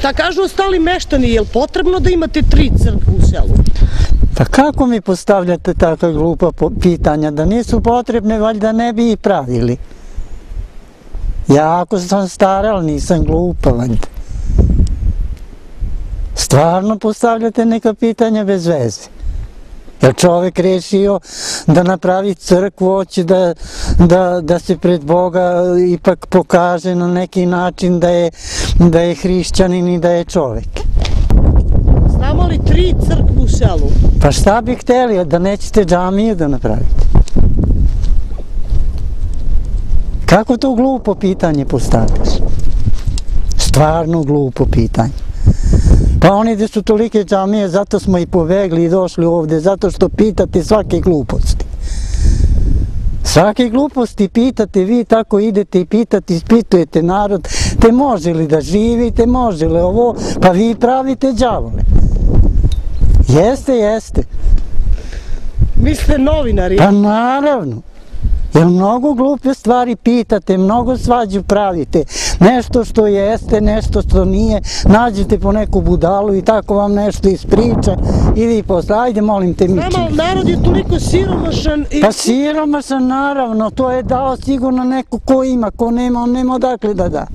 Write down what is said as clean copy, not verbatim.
Šta kažu ostali meštani, je li potrebno da imate 3 crkve u selu? Pa kako mi postavljate takva glupa pitanja? Da nisu potrebne, valjda ne bi ih pravili. Ja ako sam stara, ali nisam glupa, valjda. Stvarno postavljate neka pitanja bez veze. Jer čovek rešio da napravi crkvu, hoće da se pred Boga ipak pokaže na neki način da je hrišćanin i da je čovek. Znamo li 3 crkve u selu? Pa šta bi hteli, da nećete džamiju da napravite? Kako to glupo pitanje postavljaš? Stvarno glupo pitanje. Pa oni gde su tolike džamije, zato smo i povegli i došli ovde, zato što pitate svake gluposti. Svake gluposti pitate, vi tako idete i pitate, ispitujete narod, te može li da živite, može li ovo, pa vi pravite đavole. Jeste. Vi ste novinari. Pa naravno. Jer mnogo glupe stvari pitate, mnogo svađu pravite. Nešto što jeste, nešto što nije. Nađete po neku budalu i tako vam nešto ispriča i vi posle, ajde molim te miči. Znamo, narod je toliko siromašan i... Pa siromašan naravno, to je dao sigurno neko ko ima, ko nema, on nema odakle da da.